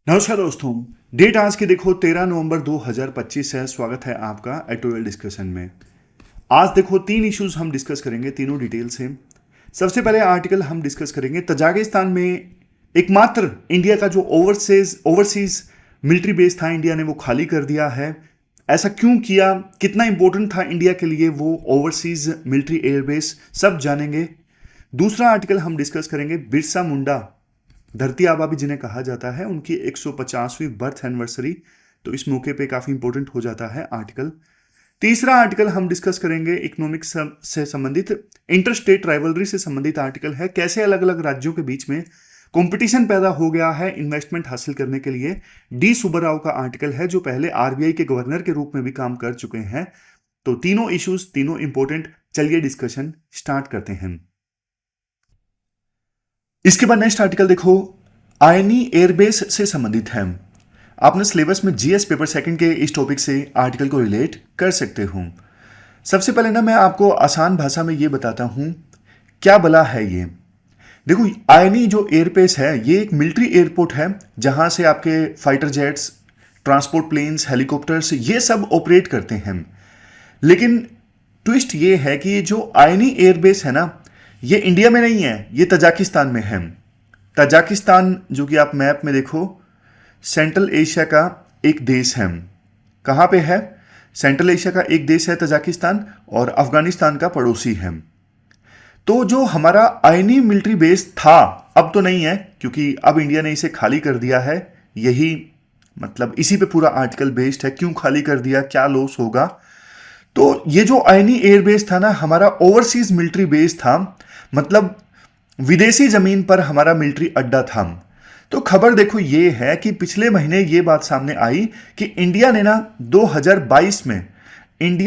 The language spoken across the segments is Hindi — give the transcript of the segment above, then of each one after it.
नमस्कार दोस्तों। डेट आज की देखो 13 नवंबर 2025 है। स्वागत है आपका एटोरियल डिस्कशन में। आज देखो तीन इश्यूज हम डिस्कस करेंगे, तीनों डिटेल से। सबसे पहले आर्टिकल हम डिस्कस करेंगे तजाकिस्तान में एकमात्र इंडिया का जो ओवरसीज मिलिट्री बेस था, इंडिया ने वो खाली कर दिया है। ऐसा क्यों किया, कितना इंपॉर्टेंट था इंडिया के लिए वो ओवरसीज मिलिट्री एयरबेस, सब जानेंगे। दूसरा आर्टिकल हम डिस्कस करेंगे बिरसा मुंडा, धरती आबा भी जिन्हें कहा जाता है, उनकी 150वीं बर्थ एनिवर्सरी, तो इस मौके पे काफ़ी इंपॉर्टेंट हो जाता है आर्टिकल। तीसरा आर्टिकल हम डिस्कस करेंगे इकोनॉमिक्स से संबंधित, इंटर स्टेट राइवलरी से संबंधित आर्टिकल है, कैसे अलग अलग राज्यों के बीच में कंपटीशन पैदा हो गया है इन्वेस्टमेंट हासिल करने के लिए। डी सुब्बाराव का आर्टिकल है, जो पहले आरबीआई के गवर्नर के रूप में भी काम कर चुके हैं। तो तीनों इश्यूज, तीनों इंपॉर्टेंट। चलिए डिस्कशन स्टार्ट करते हैं। इसके बाद नेक्स्ट आर्टिकल देखो, आयनी एयरबेस से संबंधित है। आपने सिलेबस में जीएस पेपर सेकंड के इस टॉपिक से आर्टिकल को रिलेट कर सकते हो। सबसे पहले ना मैं आपको आसान भाषा में ये बताता हूं क्या बला है ये। देखो, आयनी जो एयरबेस है ये एक मिलिट्री एयरपोर्ट है, जहां से आपके fighter jets, transport planes, helicopters ये सब ऑपरेट करते हैं। लेकिन ट्विस्ट ये है कि ये जो आयनी एयरबेस है ना, ये इंडिया में नहीं है, ये तजाकिस्तान में है। तजाकिस्तान जो कि आप मैप में देखो, सेंट्रल एशिया का एक देश है। कहाँ पे है? सेंट्रल एशिया का एक देश है तजाकिस्तान, और अफगानिस्तान का पड़ोसी है। तो जो हमारा आयनी मिलिट्री बेस था, अब तो नहीं है, क्योंकि अब इंडिया ने इसे खाली कर दिया है। यही मतलब इसी पे पूरा आर्टिकल बेस्ड है, क्यों खाली कर दिया, क्या लॉस होगा। तो ये जो आयनी एयरबेस था ना, हमारा ओवरसीज मिलिट्री बेस था, मतलब विदेशी जमीन पर हमारा मिलिट्री अड्डा था। तो खबर देखो ये है कि पिछले महीने ये बात सामने आई कि इंडिया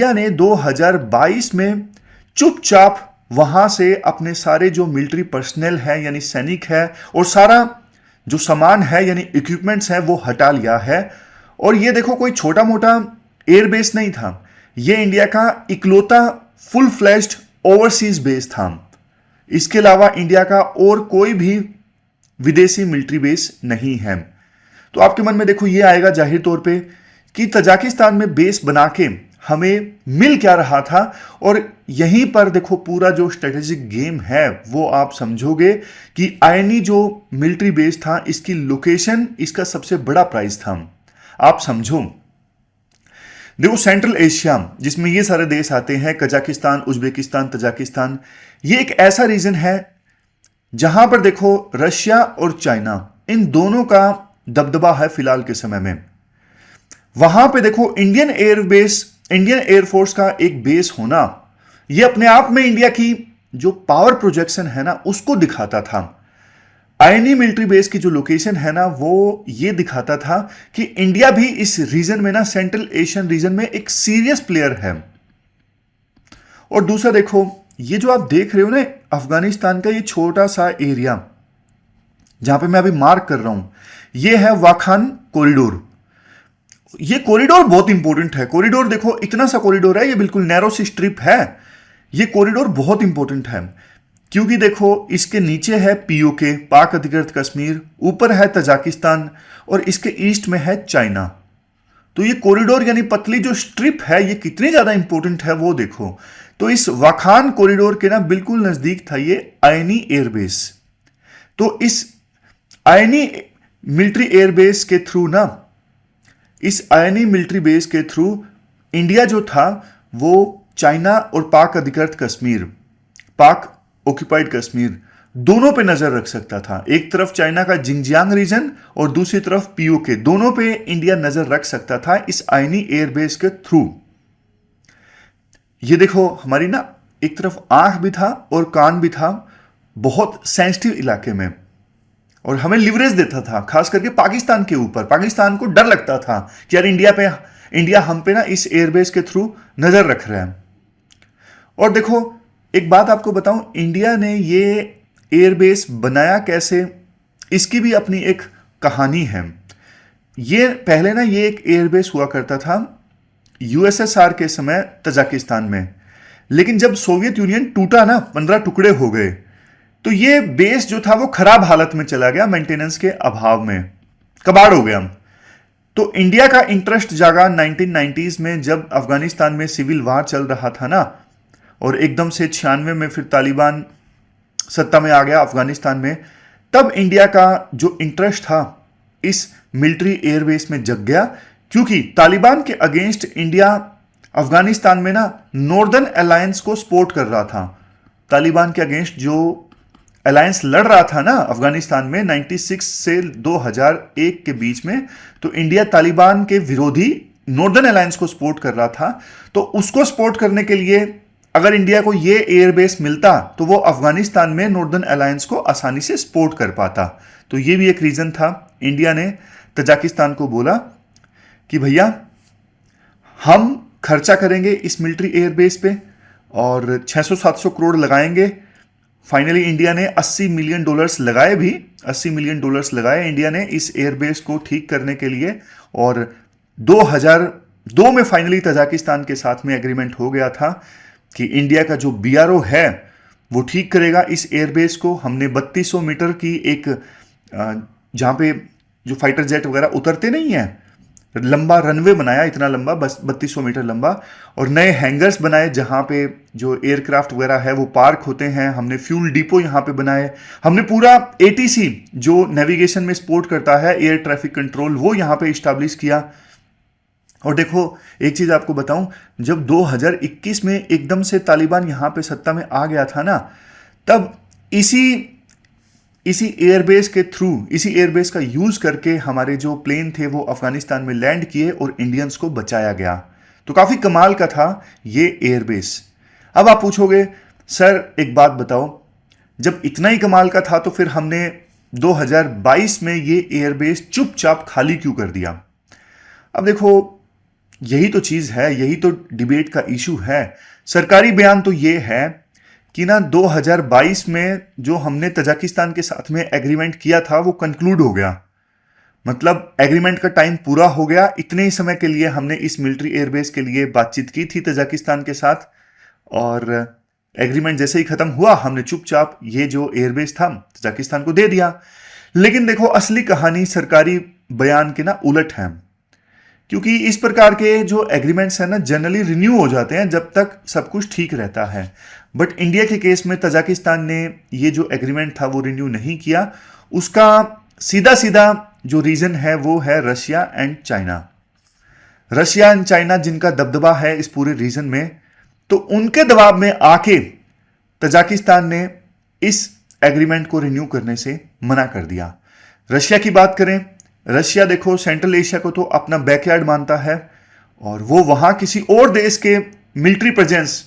ने 2022 में चुपचाप वहां से अपने सारे जो मिलिट्री पर्सनल है यानी सैनिक है, और सारा जो सामान है यानी इक्विपमेंट्स है वो हटा लिया है। और ये देखो कोई छोटा मोटा एयरबेस नहीं था, ये इंडिया का इकलौता फुल फ्लैश्ड ओवरसीज बेस था। इसके अलावा इंडिया का और कोई भी विदेशी मिलिट्री बेस नहीं है। तो आपके मन में देखो ये आएगा जाहिर तौर पे कि तजाकिस्तान में बेस बना के हमें मिल क्या रहा था। और यहीं पर देखो पूरा जो स्ट्रेटेजिक गेम है वो आप समझोगे कि आयनी जो मिलिट्री बेस था, इसकी लोकेशन इसका सबसे बड़ा प्राइस था। आप समझो, देखो सेंट्रल एशिया जिसमें ये सारे देश आते हैं, कजाकिस्तान, उज्बेकिस्तान, तजाकिस्तान, ये एक ऐसा रीजन है जहां पर देखो रशिया और चाइना, इन दोनों का दबदबा है फिलहाल के समय में। वहां पे देखो इंडियन एयरफोर्स का एक बेस होना, ये अपने आप में इंडिया की जो पावर प्रोजेक्शन है ना उसको दिखाता था। आयनी मिलिट्री बेस की जो लोकेशन है ना, वो ये दिखाता था कि इंडिया भी इस रीजन में ना, सेंट्रल एशियन रीजन में एक सीरियस प्लेयर है। और दूसरा देखो, ये जो आप देख रहे हो ना अफगानिस्तान का ये छोटा सा एरिया जहां पे मैं अभी मार्क कर रहा हूं, ये है वाखान कॉरिडोर। ये कॉरिडोर बहुत इंपॉर्टेंट है। कॉरिडोर देखो इतना सा कॉरिडोर है, ये बिल्कुल नैरो सी स्ट्रिप है। ये कॉरिडोर बहुत इंपॉर्टेंट है क्योंकि देखो इसके नीचे है पीओके, पाक अधिकृत कश्मीर, ऊपर है तजाकिस्तान, और इसके ईस्ट में है चाइना। तो ये कॉरिडोर यानी पतली जो स्ट्रिप है ये कितनी ज्यादा इंपॉर्टेंट है वो देखो। तो इस वाखान कॉरिडोर के ना बिल्कुल नजदीक था ये आयनी एयरबेस। तो इस आयनी मिलिट्री एयरबेस के थ्रू ना, इस आयनी मिलिट्री बेस के थ्रू इंडिया जो था वो चाइना और पाक अधिकृत कश्मीर, पाक ऑक्यूपाइड कश्मीर, दोनों पे नजर रख सकता था। एक तरफ चाइना का जिंगजियांग रीजन और दूसरी तरफ पीओके, दोनों पे इंडिया नजर रख सकता था इस आयनी एयरबेस के थ्रू। ये देखो हमारी ना एक तरफ आंख भी था और कान भी था, बहुत सेंसिटिव इलाके में, और हमें लिवरेज देता था खास करके पाकिस्तान के ऊपर। पाकिस्तान को डर लगता था कि यार इंडिया हम पे ना इस एयरबेस के थ्रू नजर रख रहा है। और देखो एक बात आपको बताऊं, इंडिया ने ये एयरबेस बनाया कैसे, इसकी भी अपनी एक कहानी है। ये पहले ना ये एक एयरबेस हुआ करता था यूएसएसआर के समय तजाकिस्तान में, लेकिन जब सोवियत यूनियन टूटा ना, 15 टुकड़े हो गए, तो ये बेस जो था वो खराब हालत में चला गया मेंटेनेंस के अभाव में। कबाड़ हो गए हम। तो इंडिया का इंटरेस्ट जागा 1990s में, जब अफगानिस्तान में सिविल वार चल रहा था ना, और एकदम से 96 में फिर तालिबान सत्ता में आ गया अफगानिस्तान में। तब इंडिया का जो इंटरेस्ट था इस मिलिट्री एयरबेस में जग गया, क्योंकि तालिबान के अगेंस्ट इंडिया अफगानिस्तान में ना नॉर्दर्न अलायंस को सपोर्ट कर रहा था। तालिबान के अगेंस्ट जो अलायंस लड़ रहा था ना अफगानिस्तान में 96 से 2001 के बीच में, तो इंडिया तालिबान के विरोधी नॉर्दर्न अलायंस को सपोर्ट कर रहा था। तो उसको सपोर्ट करने के लिए अगर इंडिया को ये एयरबेस मिलता तो वो अफगानिस्तान में नॉर्दर्न अलायंस को आसानी से सपोर्ट कर पाता। तो ये भी एक रीजन था। इंडिया ने तजाकिस्तान को बोला कि भैया हम खर्चा करेंगे इस मिलिट्री एयरबेस पे और 600-700 करोड़ लगाएंगे। फाइनली इंडिया ने $80 मिलियन लगाए भी, $80 मिलियन लगाए इंडिया ने इस एयरबेस को ठीक करने के लिए। और 2002 में फाइनली तजाकिस्तान के साथ में एग्रीमेंट हो गया था कि इंडिया का जो बीआरओ है वो ठीक करेगा इस एयरबेस को। हमने 3200 मीटर की एक जहां पे जो फाइटर जेट वगैरह उतरते नहीं है, लंबा रनवे बनाया, इतना लंबा, बस 3200 मीटर लंबा, और नए हैंगर्स बनाए जहां पे जो एयरक्राफ्ट वगैरह है वो पार्क होते हैं। हमने फ्यूल डिपो यहां पे बनाए। हमने पूरा एटीसी जो नेविगेशन में सपोर्ट करता है, एयर ट्रैफिक कंट्रोल, वो यहां पे इस्टेब्लिश किया। और देखो एक चीज आपको बताऊं, जब 2021 में एकदम से तालिबान यहां पे सत्ता में आ गया था ना, तब इसी एयरबेस के थ्रू, इसी एयरबेस का यूज करके हमारे जो प्लेन थे वो अफगानिस्तान में लैंड किए और इंडियंस को बचाया गया। तो काफी कमाल का था ये एयरबेस। अब आप पूछोगे सर एक बात बताओ, जब इतना ही कमाल का था तो फिर हमने 2022 में ये एयरबेस चुपचाप खाली क्यों कर दिया? अब देखो यही तो चीज है, यही तो डिबेट का इशू है। सरकारी बयान तो ये है कि ना 2022 में जो हमने तजाकिस्तान के साथ में एग्रीमेंट किया था वो कंक्लूड हो गया, मतलब एग्रीमेंट का टाइम पूरा हो गया। इतने ही समय के लिए हमने इस मिलिट्री एयरबेस के लिए बातचीत की थी तजाकिस्तान के साथ, और एग्रीमेंट जैसे ही खत्म हुआ हमने चुपचाप ये जो एयरबेस था तजाकिस्तान को दे दिया। लेकिन देखो असली कहानी सरकारी बयान के ना उलट है, क्योंकि इस प्रकार के जो एग्रीमेंट्स हैं ना जनरली रिन्यू हो जाते हैं जब तक सब कुछ ठीक रहता है। बट इंडिया के केस में तजाकिस्तान ने ये जो एग्रीमेंट था वो रिन्यू नहीं किया। उसका सीधा सीधा जो रीजन है वो है Russia and China. Russia and China जिनका दबदबा है इस पूरे रीजन में, तो उनके दबाव में आके तजाकिस्तान ने इस एग्रीमेंट को रिन्यू करने से मना कर दिया। रशिया की बात करें, रशिया देखो सेंट्रल एशिया को तो अपना बैकयार्ड मानता है और वो वहां किसी और देश के मिलिट्री प्रेजेंस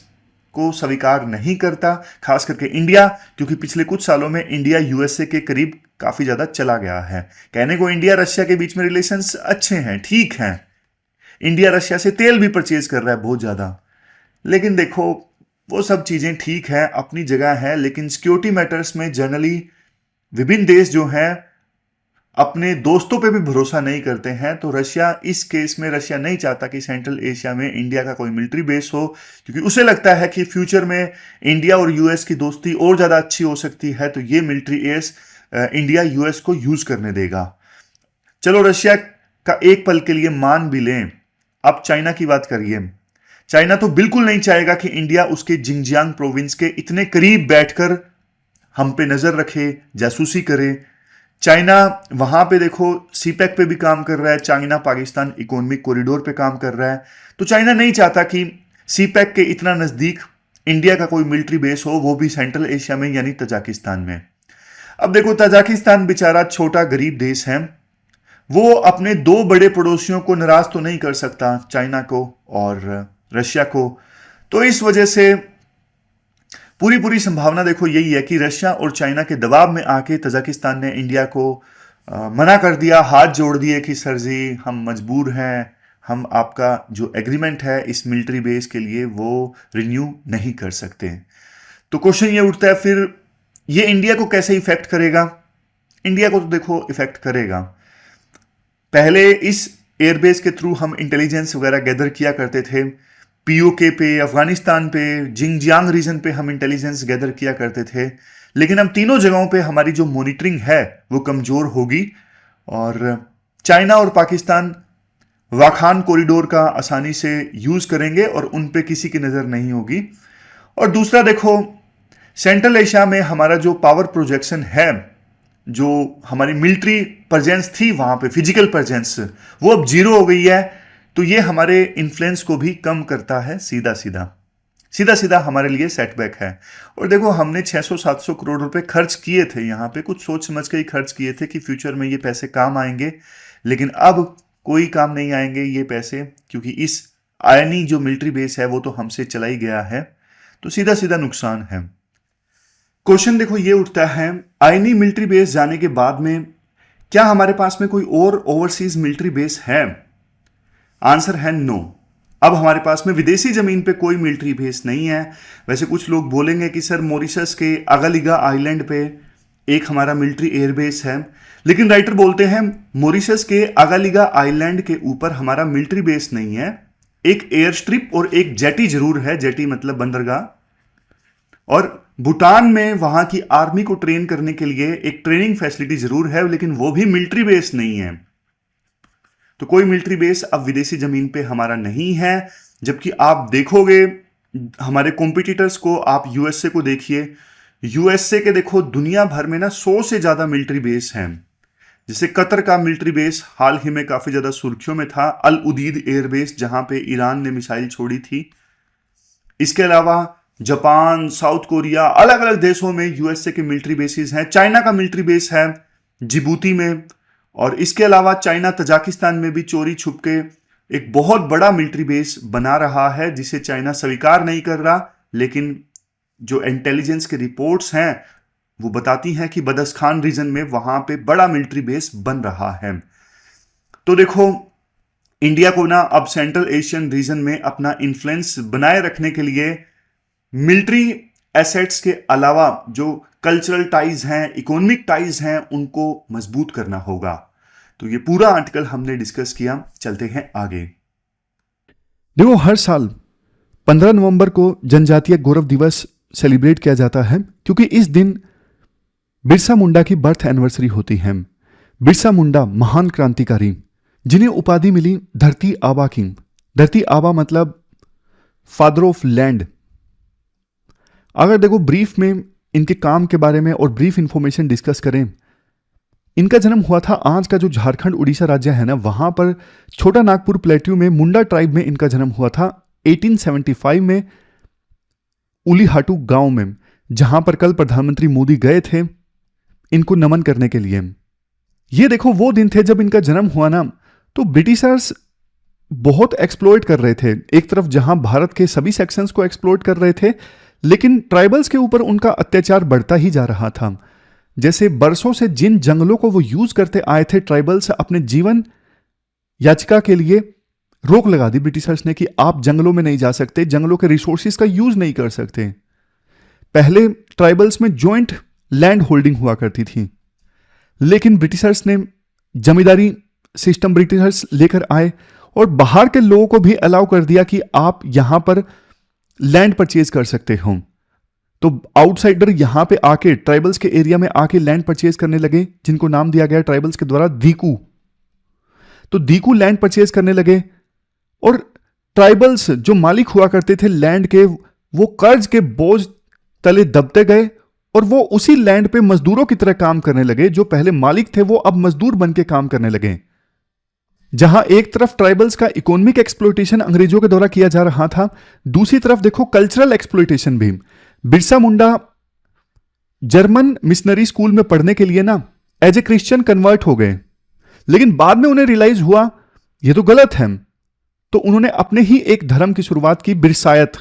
को स्वीकार नहीं करता, खास करके इंडिया, क्योंकि पिछले कुछ सालों में इंडिया यूएसए के करीब काफी ज्यादा चला गया है। कहने को इंडिया रशिया के बीच में रिलेशंस अच्छे हैं, ठीक हैं, इंडिया रशिया से तेल भी परचेज कर रहा है बहुत ज्यादा। लेकिन देखो वो सब चीजें ठीक है, अपनी जगह है, लेकिन सिक्योरिटी मैटर्स में जनरली विभिन्न देश जो हैं अपने दोस्तों पे भी भरोसा नहीं करते हैं। तो रशिया इस केस में रशिया नहीं चाहता कि सेंट्रल एशिया में इंडिया का कोई मिलिट्री बेस हो, क्योंकि उसे लगता है कि फ्यूचर में इंडिया और यूएस की दोस्ती और ज़्यादा अच्छी हो सकती है, तो ये मिलिट्री एस इंडिया यूएस को यूज करने देगा। चलो रशिया का एक पल के लिए मान भी लें। अब चाइना की बात करिए। चाइना तो बिल्कुल नहीं चाहेगा कि इंडिया उसके जिंगजियांग प्रोविंस के इतने करीब बैठकर हम पे नजर रखे, जासूसी करे। चाइना वहां पे देखो सीपैक पे भी काम कर रहा है, चाइना पाकिस्तान इकोनॉमिक कॉरिडोर पे काम कर रहा है। तो चाइना नहीं चाहता कि सीपैक के इतना नजदीक इंडिया का कोई मिलिट्री बेस हो, वो भी सेंट्रल एशिया में यानी तजाकिस्तान में। अब देखो तजाकिस्तान बेचारा छोटा गरीब देश है, वो अपने दो बड़े पड़ोसियों को नाराज तो नहीं कर सकता, चाइना को और रशिया को। तो इस वजह से पूरी संभावना देखो यही है कि रशिया और चाइना के दबाव में आके तजाकिस्तान ने इंडिया को मना कर दिया, हाथ जोड़ दिए कि सर जी हम मजबूर हैं, हम आपका जो एग्रीमेंट है इस मिलिट्री बेस के लिए वो रिन्यू नहीं कर सकते। तो क्वेश्चन ये उठता है फिर ये इंडिया को कैसे इफेक्ट करेगा? इंडिया को तो देखो इफेक्ट करेगा। पहले इस एयरबेस के थ्रू हम इंटेलिजेंस वगैरह गैदर किया करते थे, पीओके पे, अफगानिस्तान पे, जिंगजियांग रीजन पे हम इंटेलिजेंस गैदर किया करते थे। लेकिन अब तीनों जगहों पे हमारी जो मॉनिटरिंग है वो कमजोर होगी और चाइना और पाकिस्तान वाखान कॉरिडोर का आसानी से यूज करेंगे और उन पे किसी की नजर नहीं होगी। और दूसरा देखो, सेंट्रल एशिया में हमारा जो पावर प्रोजेक्शन है, जो हमारी मिलिट्री प्रेजेंस थी वहां पे, फिजिकल प्रेजेंस, वो अब जीरो हो गई है। तो ये हमारे इन्फ्लुएंस को भी कम करता है। सीधा सीधा हमारे लिए सेटबैक है। और देखो, हमने 600-700 करोड़ रुपए खर्च किए थे यहाँ पे, कुछ सोच समझ के ही खर्च किए थे कि फ्यूचर में ये पैसे काम आएंगे, लेकिन अब कोई काम नहीं आएंगे ये पैसे, क्योंकि इस आयनी जो मिलिट्री बेस है वो तो हमसे चला ही गया है। तो सीधा सीधा नुकसान है। क्वेश्चन देखो ये उठता है, आयनी मिलिट्री बेस जाने के बाद में क्या हमारे पास में कोई और ओवरसीज मिलिट्री बेस है? आंसर है नो। अब हमारे पास में विदेशी जमीन पे कोई मिलिट्री बेस नहीं है। वैसे कुछ लोग बोलेंगे कि सर मॉरिशस के अगालिगा आइलैंड पे एक हमारा मिलिट्री एयरबेस है, लेकिन राइटर बोलते हैं मॉरिशस के अगालिगा आइलैंड के ऊपर हमारा मिलिट्री बेस नहीं है। एक एयर स्ट्रिप और एक जेटी जरूर है, जेटी मतलब बंदरगाह। और भूटान में वहां की आर्मी को ट्रेन करने के लिए एक ट्रेनिंग फैसिलिटी जरूर है, लेकिन वो भी मिलिट्री बेस नहीं है। तो कोई मिलिट्री बेस अब विदेशी जमीन पे हमारा नहीं है। जबकि आप देखोगे हमारे कॉम्पिटिटर्स को, आप यूएसए को देखिए, यूएसए के देखो दुनिया भर में ना 100 से ज्यादा मिलिट्री बेस हैं। जैसे कतर का मिलिट्री बेस हाल ही में काफी ज्यादा सुर्खियों में था, अल उदीद एयरबेस, जहां पे ईरान ने मिसाइल छोड़ी थी। इसके अलावा जापान, साउथ कोरिया, अलग अलग देशों में यूएसए के मिलिट्री बेसिस हैं। चाइना का मिलिट्री बेस है जिबूती में, और इसके अलावा चाइना तजाकिस्तान में भी चोरी छुप के एक बहुत बड़ा मिलिट्री बेस बना रहा है, जिसे चाइना स्वीकार नहीं कर रहा, लेकिन जो इंटेलिजेंस के रिपोर्ट्स हैं वो बताती हैं कि बदख्शान रीजन में वहां पे बड़ा मिलिट्री बेस बन रहा है। तो देखो, इंडिया को ना अब सेंट्रल एशियन रीजन में अपना इन्फ्लुएंस बनाए रखने के लिए मिलिट्री एसेट्स के अलावा जो कल्चरल टाइज हैं, इकोनॉमिक टाइज हैं, उनको मजबूत करना होगा। तो ये पूरा आर्टिकल हमने डिस्कस किया। चलते हैं आगे। देखो, हर साल 15 नवंबर को जनजातीय गौरव दिवस सेलिब्रेट किया जाता है, क्योंकि इस दिन बिरसा मुंडा की बर्थ एनिवर्सरी होती है। बिरसा मुंडा महान क्रांतिकारी, जिन्हें उपाधि मिली धरती आबा की। धरती आबा मतलब फादर ऑफ लैंड। अगर देखो ब्रीफ में इनके काम के बारे में और ब्रीफ इंफॉर्मेशन डिस्कस करें, इनका जन्म हुआ था, आज का जो झारखंड उड़ीसा राज्य है ना, वहां पर छोटा नागपुर प्लेट्यू में मुंडा ट्राइब में इनका जन्म हुआ था 1875 में, उलीहाटू गांव में, जहां पर कल प्रधानमंत्री मोदी गए थे इनको नमन करने के लिए। ये देखो वो दिन थे जब इनका जन्म हुआ ना, तो ब्रिटिशर्स बहुत एक्सप्लॉइट कर रहे थे। एक तरफ जहां भारत के सभी सेक्शंस को एक्सप्लॉइट कर रहे थे, लेकिन ट्राइबल्स के ऊपर उनका अत्याचार बढ़ता ही जा रहा था। जैसे बरसों से जिन जंगलों को वो यूज करते आए थे ट्राइबल्स, अपने जीवन याचिका के लिए रोक लगा दी ब्रिटिशर्स ने कि आप जंगलों में नहीं जा सकते, जंगलों के रिसोर्सेज का यूज नहीं कर सकते। पहले ट्राइबल्स में जॉइंट लैंड होल्डिंग हुआ करती थी, लेकिन ब्रिटिशर्स ने जमींदारी सिस्टम ब्रिटिशर्स लेकर आए और बाहर के लोगों को भी अलाउ कर दिया कि आप यहां पर लैंड परचेज कर सकते हो। तो आउटसाइडर यहां पे आके ट्राइबल्स के एरिया में आके लैंड परचेज करने लगे, जिनको नाम दिया गया ट्राइबल्स के द्वारा दीकू। तो दीकू लैंड परचेज करने लगे, और ट्राइबल्स जो मालिक हुआ करते थे लैंड के, वो कर्ज के बोझ तले दबते गए और वो उसी लैंड पे मजदूरों की तरह काम करने लगे। जो पहले मालिक थे वो अब मजदूर बन के काम करने लगे। जहां एक तरफ ट्राइबल्स का इकोनॉमिक एक्सप्लॉयटेशन अंग्रेजों के द्वारा किया जा रहा था, दूसरी तरफ देखो कल्चरल एक्सप्लॉयटेशन भी। Birsa Munda German missionary school में पढ़ने के लिए ना एज ए क्रिश्चियन कन्वर्ट हो गए, लेकिन बाद में उन्हें रियलाइज हुआ यह तो गलत है, तो उन्होंने अपने ही एक धर्म की शुरुआत की, बिरसायत।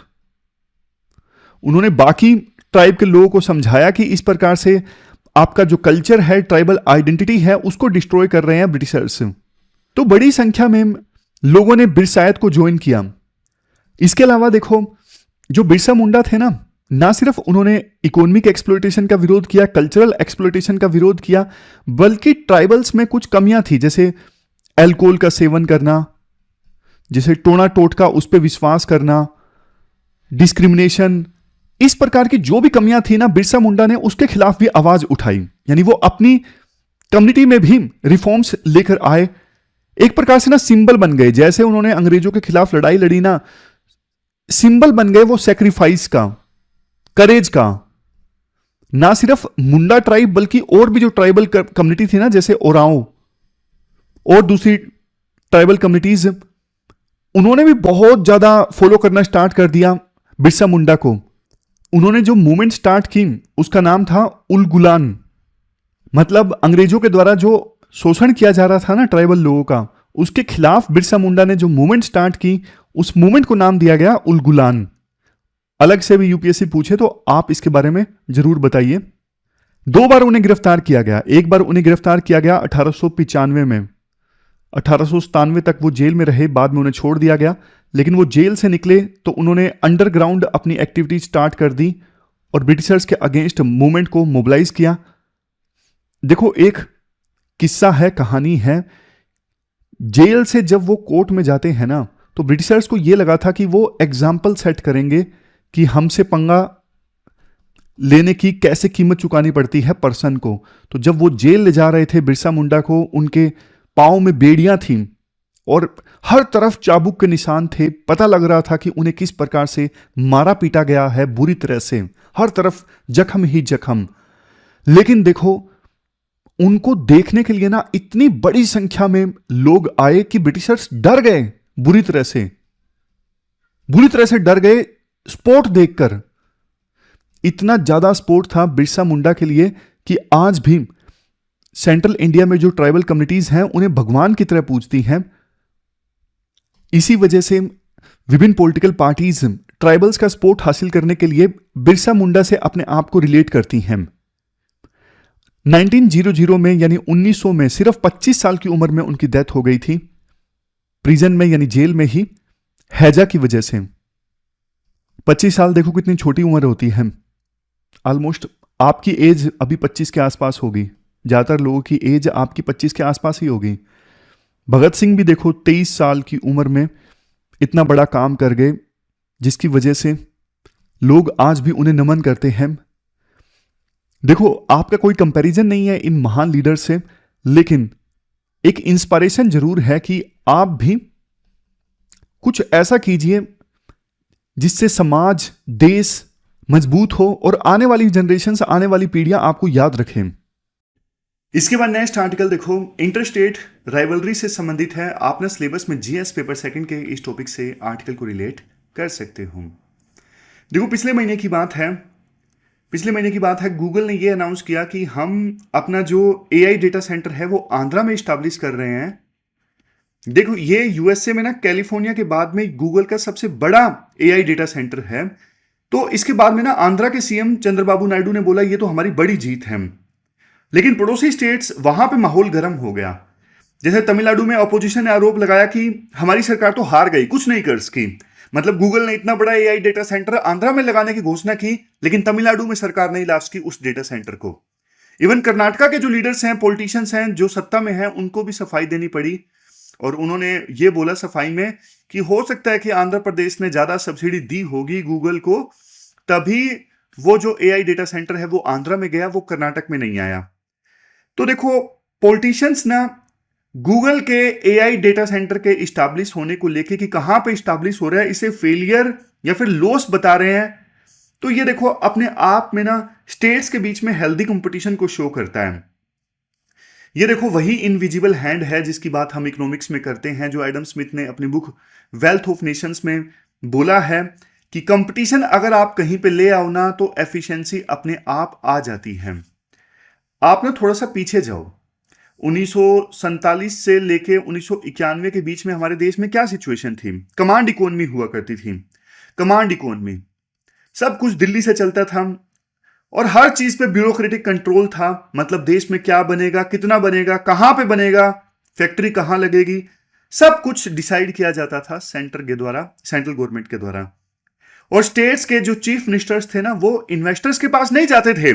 उन्होंने बाकी ट्राइब के लोगों को समझाया कि इस प्रकार से आपका जो कल्चर है, ट्राइबल आइडेंटिटी है, उसको डिस्ट्रॉय कर रहे हैं ब्रिटिशर्स। तो बड़ी संख्या में लोगों ने बिरसायत को ज्वाइन किया। इसके अलावा देखो, जो बिरसा मुंडा थे ना सिर्फ उन्होंने इकोनॉमिक एक्सप्लॉयटेशन का विरोध किया, कल्चरल एक्सप्लॉयटेशन का विरोध किया, बल्कि ट्राइबल्स में कुछ कमियां थी, जैसे अल्कोहल का सेवन करना, जैसे टोना टोटका उस पर विश्वास करना, डिस्क्रिमिनेशन, इस प्रकार की जो भी कमियां थी ना, बिरसा मुंडा ने उसके खिलाफ भी आवाज उठाई। यानी वो अपनी कम्युनिटी में भी रिफॉर्म्स लेकर आए, एक प्रकार से ना सिंबल बन गए, जैसे उन्होंने अंग्रेजों के खिलाफ लड़ाई लड़ी ना, सिंबल बन गए वो सेक्रीफाइस का, करेज का। ना सिर्फ मुंडा ट्राइब बल्कि और भी जो ट्राइबल कम्युनिटी थी ना, जैसे ओराओं और दूसरी ट्राइबल कम्युनिटीज, उन्होंने भी बहुत ज्यादा फॉलो करना स्टार्ट कर दिया बिरसा मुंडा को। उन्होंने जो मूवमेंट स्टार्ट की उसका नाम था उलगुलान, मतलब अंग्रेजों के द्वारा जो शोषण किया जा रहा था ना ट्राइबल लोगों का, उसके खिलाफ बिरसा मुंडा ने जो मूवमेंट स्टार्ट की, उस मूवमेंट को नाम दिया गया उलगुलान। अलग से भी यूपीएससी पूछे तो आप इसके बारे में जरूर बताइए। 2 बार उन्हें गिरफ्तार किया गया। एक बार उन्हें गिरफ्तार किया गया 1895 में, 1897 तक वो जेल में रहे, बाद में उन्हें छोड़ दिया गया। लेकिन वो जेल से निकले तो उन्होंने अंडरग्राउंड अपनी एक्टिविटी स्टार्ट कर दी और ब्रिटिशर्स के अगेंस्ट मूवमेंट को मोबिलाइज किया। देखो, एक किस्सा है, कहानी है। जेल से जब वो कोर्ट में जाते हैं ना, तो ब्रिटिशर्स को ये लगा था कि वो एग्जाम्पल सेट करेंगे कि हमसे पंगा लेने की कैसे कीमत चुकानी पड़ती है पर्सन को। तो जब वो जेल ले जा रहे थे बिरसा मुंडा को, उनके पाँव में बेड़ियां थीं और हर तरफ चाबुक के निशान थे। पता लग रहा था कि उन्हें किस प्रकार से मारा पीटा गया है, बुरी तरह से, हर तरफ जख्म ही जख्म। लेकिन देखो, उनको देखने के लिए ना इतनी बड़ी संख्या में लोग आए कि ब्रिटिशर्स डर गए, बुरी तरह से डर गए स्पोर्ट देखकर। इतना ज्यादा स्पोर्ट था बिरसा मुंडा के लिए कि आज भी सेंट्रल इंडिया में जो ट्राइबल कम्युनिटीज हैं उन्हें भगवान की तरह पूजती हैं। इसी वजह से विभिन्न पॉलिटिकल पार्टीज ट्राइबल्स का सपोर्ट हासिल करने के लिए बिरसा मुंडा से अपने आप को रिलेट करती हैं। 1900 में यानी 1900 में सिर्फ 25 साल की उम्र में उनकी डेथ हो गई थी, प्रिजन में यानी जेल में ही, हैजा की वजह से। 25 साल देखो कितनी छोटी उम्र होती है। ऑलमोस्ट आपकी एज अभी 25 के आसपास होगी, ज्यादातर लोगों की एज आपकी 25 के आसपास ही होगी। भगत सिंह भी देखो 23 साल की उम्र में इतना बड़ा काम कर गए, जिसकी वजह से लोग आज भी उन्हें नमन करते हैं। देखो, आपका कोई कंपैरिजन नहीं है इन महान लीडर से, लेकिन एक इंस्पिरेशन जरूर है कि आप भी कुछ ऐसा कीजिए जिससे समाज, देश मजबूत हो और आने वाली जनरेशन, आने वाली पीढ़ियां आपको याद रखें। इसके बाद नेक्स्ट आर्टिकल देखो, इंटरस्टेट राइवलरी से संबंधित है। आपने सिलेबस में जीएस पेपर सेकंड के इस टॉपिक से आर्टिकल को रिलेट कर सकते हो। देखो, पिछले महीने की बात है, गूगल ने ये अनाउंस किया कि हम अपना जो एआई डेटा सेंटर है वो आंध्रा में स्टैब्लिश कर रहे हैं। देखो, ये यूएसए में ना कैलिफोर्निया के बाद में गूगल का सबसे बड़ा एआई डेटा सेंटर है। तो इसके बाद में ना आंध्रा के सीएम चंद्रबाबू नायडू ने बोला ये तो हमारी बड़ी जीत है। लेकिन पड़ोसी स्टेट्स, वहां पे माहौल गर्म हो गया। जैसे तमिलनाडु में ऑपोजिशन ने आरोप लगाया कि हमारी सरकार तो हार गई, कुछ नहीं कर सकी। मतलब गूगल ने इतना बड़ा एआई डेटा सेंटर आंध्रा में लगाने की घोषणा की, लेकिन तमिलनाडु में सरकार नहीं ला सकी उस डेटा सेंटर को। इवन कर्नाटका के जो लीडर्स हैं, पॉलिटिशियंस हैं, जो सत्ता में हैं, उनको भी सफाई देनी पड़ी। और उन्होंने ये बोला सफाई में कि हो सकता है कि आंध्र प्रदेश ने ज्यादा सब्सिडी दी होगी गूगल को, तभी वो जो एआई डेटा सेंटर है वो आंध्रा में गया, वो कर्नाटक में नहीं आया। तो देखो, पॉलिटिशियंस ना गूगल के एआई डेटा सेंटर के इस्टेब्लिश होने को लेके कि कहां पे इस्टेब्लिश हो रहा है, इसे फेलियर या फिर लॉस बता रहे हैं। तो ये देखो, अपने आप में ना स्टेट्स के बीच में हेल्दी कंपटीशन को शो करता है। ये देखो, वही इनविजिबल हैंड है जिसकी बात हम इकोनॉमिक्स में करते हैं, जो एडम स्मिथ ने अपनी बुक वेल्थ ऑफ नेशंस में बोला है कि कंपटीशन अगर आप कहीं पे ले आओ ना, तो एफिशिएंसी अपने आप आ जाती है। आप ना थोड़ा सा पीछे जाओ, 1947 से लेके 1991 के बीच में हमारे देश में क्या सिचुएशन थी? कमांड इकोनॉमी हुआ करती थी। कमांड इकोनॉमी, सब कुछ दिल्ली से चलता था और हर चीज पे ब्यूरोक्रेटिक कंट्रोल था। मतलब देश में क्या बनेगा, कितना बनेगा, कहां पे बनेगा, फैक्ट्री कहां लगेगी, सब कुछ डिसाइड किया जाता था सेंटर के द्वारा, सेंट्रल गवर्नमेंट के द्वारा। और स्टेट्स के जो चीफ मिनिस्टर्स थे ना, वो इन्वेस्टर्स के पास नहीं जाते थे,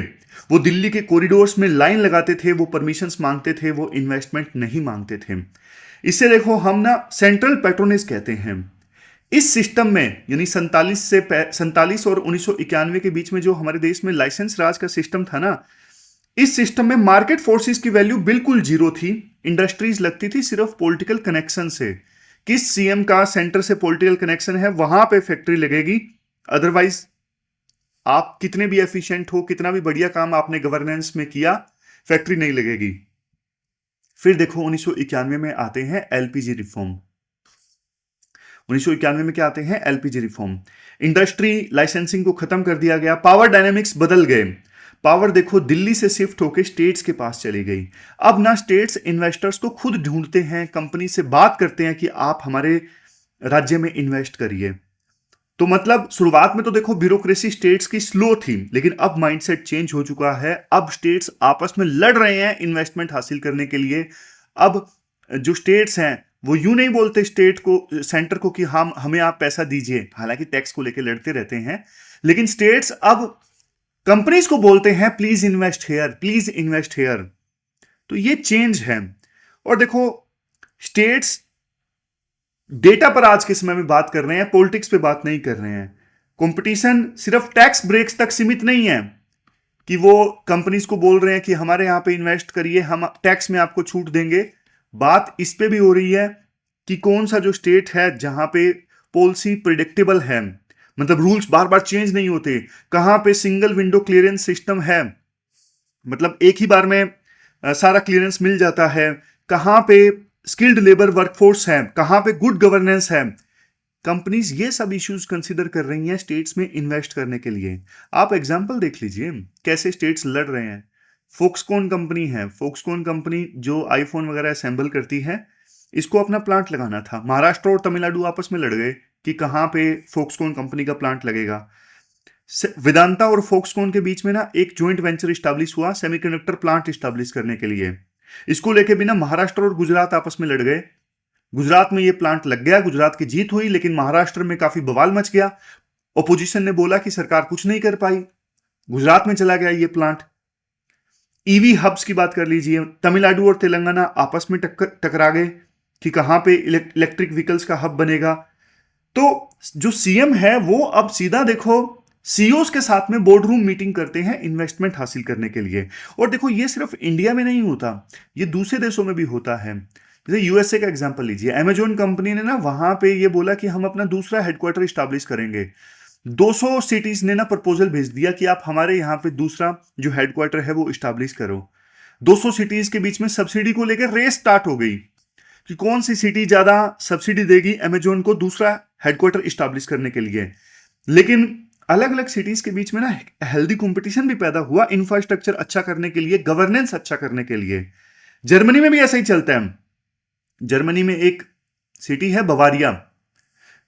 वो दिल्ली के कॉरिडोर्स में लाइन लगाते थे, वो परमिशंस मांगते थे, वो इन्वेस्टमेंट नहीं मांगते थे। इससे देखो, हम ना सेंट्रल पैट्रोनेज कहते हैं। इस सिस्टम में यानी 47 और 1991 के बीच में जो हमारे देश में लाइसेंस राज का सिस्टम था ना, इस सिस्टम में मार्केट फोर्सेस की वैल्यू बिल्कुल जीरो थी। इंडस्ट्रीज लगती थी सिर्फ पॉलिटिकल कनेक्शन से, किस सीएम का सेंटर से पॉलिटिकल कनेक्शन है वहां पे फैक्ट्री लगेगी। अदरवाइज आप कितने भी एफिशिएंट हो, कितना भी बढ़िया काम आपने गवर्नेंस में किया, फैक्ट्री नहीं लगेगी। फिर देखो 1991 में आते हैं एलपीजी रिफॉर्म। 1991 में क्या आते हैं? LPG reform. इंडस्ट्री लाइसेंसिंग को खत्म कर दिया गया, पावर डायनेमिक्स बदल गए। पावर देखो दिल्ली से शिफ्ट होकर स्टेट्स के पास चली गई। अब ना स्टेट्स इन्वेस्टर्स को खुद ढूंढते हैं, कंपनी से बात करते हैं कि आप हमारे राज्य में इन्वेस्ट करिए। तो मतलब शुरुआत में तो देखो ब्यूरोक्रेसी स्टेट्स की स्लो थी, लेकिन अब माइंडसेट चेंज हो चुका है। अब स्टेट्स आपस में लड़ रहे हैं इन्वेस्टमेंट हासिल करने के लिए। अब जो स्टेट्स हैं वो यूं नहीं बोलते स्टेट को, सेंटर को कि हम हमें आप पैसा दीजिए, हालांकि टैक्स को लेकर लड़ते रहते हैं, लेकिन स्टेट्स अब कंपनीज को बोलते हैं please invest here, please invest here. तो ये चेंज है। और देखो स्टेट्स डेटा पर आज के समय में बात कर रहे हैं, पॉलिटिक्स पे बात नहीं कर रहे हैं। कंपटीशन सिर्फ टैक्स ब्रेक्स तक सीमित नहीं है कि वो कंपनीज को बोल रहे हैं कि हमारे यहां पे इन्वेस्ट करिए, हम टैक्स में आपको छूट देंगे। बात इस पे भी हो रही है कि कौन सा जो स्टेट है जहां पे पॉलिसी प्रिडिक्टेबल है, मतलब रूल्स बार बार चेंज नहीं होते, कहां पे सिंगल विंडो क्लियरेंस सिस्टम है, मतलब एक ही बार में सारा क्लियरेंस मिल जाता है, कहां पे स्किल्ड लेबर वर्कफोर्स है, कहां पे गुड गवर्नेंस है। कंपनीज ये सब इश्यूज कंसीडर कर रही हैं स्टेट्स में इन्वेस्ट करने के लिए। आप एग्जांपल देख लीजिए कैसे स्टेट्स लड़ रहे हैं। फोक्सकॉन कंपनी है, फोक्सकॉन कंपनी जो आईफोन वगैरह असेंबल करती है, इसको अपना प्लांट लगाना था। महाराष्ट्र और तमिलनाडु आपस में लड़ गए कि कहां पे फोक्सकॉन कंपनी का प्लांट लगेगा। वेदांता और फोक्सकॉन के बीच में ना एक ज्वाइंट वेंचर स्टैब्लिश हुआ सेमीकंडक्टर प्लांट स्टैब्लिश करने के लिए। इसको लेके भी ना महाराष्ट्र और गुजरात आपस में लड़ गए। गुजरात में ये प्लांट लग गया, गुजरात की जीत हुई, लेकिन महाराष्ट्र में काफी बवाल मच गया। ओपोजिशन ने बोला कि सरकार कुछ नहीं कर पाई, गुजरात में चला गया ये प्लांट। ईवी हब्स की बात कर लीजिए, तमिलनाडु और तेलंगाना आपस में टकरा गए कि कहां पे इलेक्ट्रिक व्हीकल्स का हब बनेगा। तो जो सीएम है वो अब सीधा देखो सीईओज के साथ में बोर्ड रूम मीटिंग करते हैं इन्वेस्टमेंट हासिल करने के लिए। और देखो ये सिर्फ इंडिया में नहीं होता, ये दूसरे देशों में भी होता है। जैसे यूएसए का एग्जांपल लीजिए, अमेजोन कंपनी ने ना वहां पे ये बोला कि हम अपना दूसरा हेडक्वार्टर स्टैब्लिश करेंगे। 200 सिटीज ने ना प्रपोजल भेज दिया कि आप हमारे यहाँ पे दूसरा जो हेडक्वार्टर है वो स्टैब्लिश करो। 200 सिटीज के बीच में सब्सिडी को लेकर रेस स्टार्ट हो गई कि कौन सी सिटी ज्यादा सब्सिडी देगी अमेजोन को दूसरा हेडक्वार्टर स्टैब्लिश करने के लिए। लेकिन अलग अलग सिटीज के बीच में ना हेल्दी कंपटीशन भी पैदा हुआ इंफ्रास्ट्रक्चर अच्छा करने के लिए, गवर्नेंस अच्छा करने के लिए। जर्मनी में भी ऐसा ही चलता है। जर्मनी में एक सिटी है बवारिया।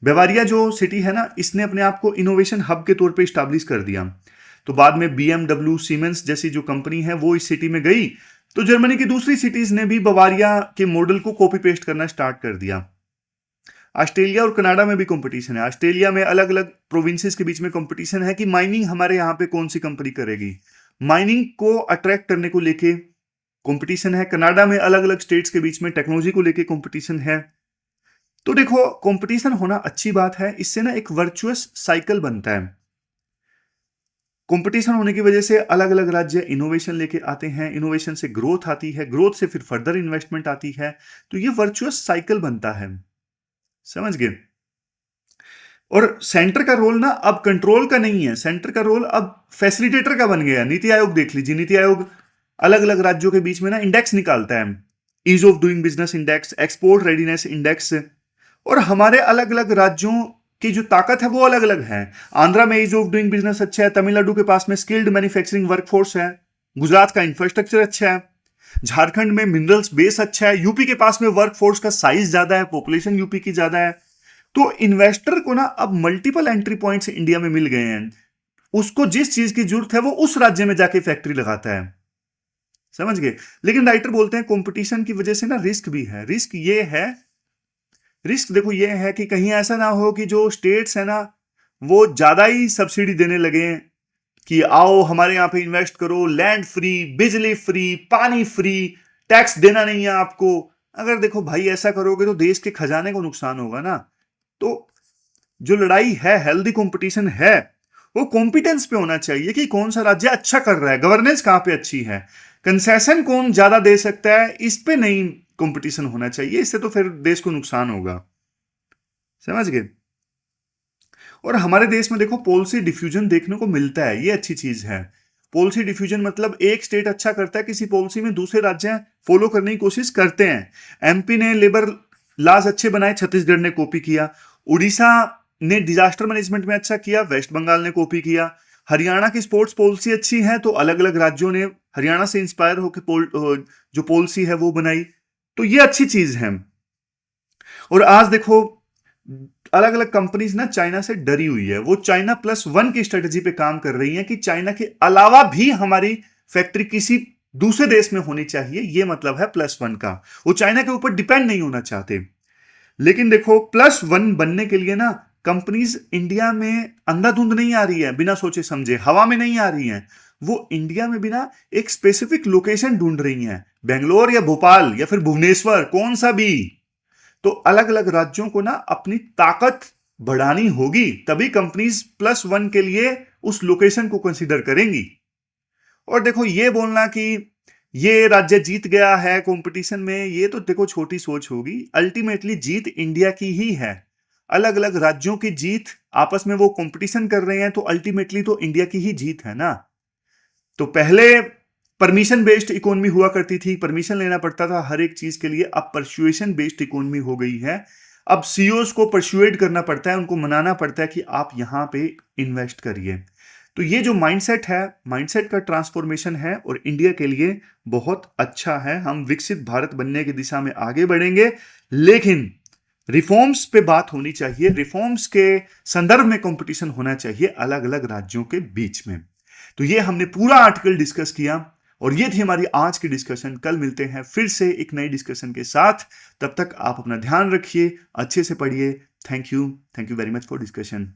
बवारिया जो सिटी है ना, इसने अपने आप को इनोवेशन हब के तौर पे स्टैब्लिश कर दिया। तो बाद में BMW, सीमेंस जैसी जो कंपनी है वो इस सिटी में गई, तो जर्मनी की दूसरी सिटीज ने भी बवारिया के मॉडल को कॉपी पेस्ट करना स्टार्ट कर दिया। ऑस्ट्रेलिया और कनाडा में भी कंपटीशन है। ऑस्ट्रेलिया में अलग अलग प्रोविंसेस के बीच में कंपटीशन है कि माइनिंग हमारे यहाँ पे कौन सी कंपनी करेगी। माइनिंग को अट्रैक्ट करने को लेके कंपटीशन है। कनाडा में अलग अलग स्टेट्स के बीच में टेक्नोलॉजी को लेके कंपटीशन है। तो देखो कंपटीशन होना अच्छी बात है, इससे ना एक वर्चुअस साइकिल बनता है। कंपटीशन होने की वजह से अलग अलग राज्य इनोवेशन लेके आते हैं, इनोवेशन से ग्रोथ आती है, ग्रोथ से फिर फर्दर इन्वेस्टमेंट आती है, तो ये वर्चुअस साइकिल बनता है। समझ गए? और सेंटर का रोल ना अब कंट्रोल का नहीं है, सेंटर का रोल अब फैसिलिटेटर का बन गया। नीति आयोग देख लीजिए, नीति आयोग अलग अलग राज्यों के बीच में ना इंडेक्स निकालता है, ease of doing business index, export readiness index. और हमारे अलग अलग राज्यों की जो ताकत है वो अलग अलग है। आंध्रा में ईज ऑफ डूइंग बिजनेस अच्छा है, तमिलनाडु के पास में स्किल्ड मैन्युफैक्चरिंग वर्कफोर्स है, गुजरात का इंफ्रास्ट्रक्चर अच्छा है, झारखंड में मिनरल्स बेस अच्छा है, यूपी के पास में वर्कफोर्स का साइज ज्यादा है, पॉपुलेशन यूपी की ज्यादा है। तो इन्वेस्टर को ना अब मल्टीपल एंट्री पॉइंट्स इंडिया में मिल गए हैं। उसको जिस चीज की जरूरत है वो उस राज्य में जाके फैक्ट्री लगाता है। समझ गए? लेकिन राइटर बोलते हैं कंपटीशन की वजह से ना रिस्क भी है। रिस्क देखो ये है कि कहीं ऐसा ना हो कि जो स्टेट्स है ना वो ज्यादा ही सब्सिडी देने लगे कि आओ हमारे यहाँ पे इन्वेस्ट करो, लैंड फ्री, बिजली फ्री, पानी फ्री, टैक्स देना नहीं है आपको। अगर देखो भाई ऐसा करोगे तो देश के खजाने को नुकसान होगा ना। तो जो लड़ाई है, हेल्दी कंपटीशन है, वो कॉम्पिटेंस पे होना चाहिए कि कौन सा राज्य अच्छा कर रहा है, गवर्नेंस कहां पे अच्छी है, कंसेशन कौन ज्यादा दे सकता है, इस पे नहीं कंपटीशन होना चाहिए। इससे तो फिर देश को नुकसान होगा। समझ गए? और हमारे देश में देखो पॉलिसी डिफ्यूजन देखने को मिलता है, ये अच्छी चीज है। पॉलिसी डिफ्यूजन मतलब एक स्टेट अच्छा करता है किसी पॉलिसी में, दूसरे राज्य फॉलो करने की कोशिश करते हैं। एमपी ने लेबर लॉज अच्छे बनाए, छत्तीसगढ़ ने कॉपी किया। उड़ीसा ने डिजास्टर मैनेजमेंट में अच्छा किया, वेस्ट बंगाल ने कॉपी किया। हरियाणा की स्पोर्ट्स पॉलिसी अच्छी है तो अलग अलग राज्यों ने हरियाणा से इंस्पायर होकर जो पॉलिसी है वो बनाई। तो ये अच्छी चीज है। और आज देखो अलग अलग कंपनीज ना चाइना से डरी हुई है, वो चाइना +1 की स्ट्रेटेजी पे काम कर रही है कि चाइना के अलावा भी हमारी फैक्ट्री किसी दूसरे देश में होनी चाहिए। ये मतलब है +1 का, वो चाइना के ऊपर डिपेंड नहीं होना चाहते। लेकिन देखो +1 बनने के लिए ना कंपनीज इंडिया में अंधाधुंध नहीं आ रही है, बिना सोचे समझे हवा में नहीं आ रही हैं। वो इंडिया में बिना एक स्पेसिफिक लोकेशन ढूंढ रही हैं, बेंगलोर या भोपाल या फिर भुवनेश्वर, कौन सा भी। तो अलग अलग राज्यों को ना अपनी ताकत बढ़ानी होगी, तभी कंपनीज +1 के लिए उस लोकेशन को कंसीडर करेंगी। और देखो ये बोलना कि ये राज्य जीत गया है कंपटीशन में, ये तो देखो छोटी सोच होगी। अल्टीमेटली जीत इंडिया की ही है। अलग अलग राज्यों की जीत, आपस में वो कंपटीशन कर रहे हैं तो अल्टीमेटली तो इंडिया की ही जीत है ना। तो पहले परमिशन बेस्ड इकोनॉमी हुआ करती थी, परमिशन लेना पड़ता था हर एक चीज के लिए। अब परसुएशन बेस्ड इकोनॉमी हो गई है। अब सीईओज को परसुएड करना पड़ता है, उनको मनाना पड़ता है कि आप यहां पे इन्वेस्ट करिए। तो ये जो माइंडसेट है, माइंडसेट का ट्रांसफॉर्मेशन है और इंडिया के लिए बहुत अच्छा है। हम विकसित भारत बनने की दिशा में आगे बढ़ेंगे, लेकिन रिफॉर्म्स पे बात होनी चाहिए, रिफॉर्म्स के संदर्भ में कंपटीशन होना चाहिए अलग अलग राज्यों के बीच में। तो ये हमने पूरा आर्टिकल डिस्कस किया और ये थी हमारी आज की डिस्कशन। कल मिलते हैं फिर से एक नई डिस्कशन के साथ। तब तक आप अपना ध्यान रखिए, अच्छे से पढ़िए। Thank you very much for discussion.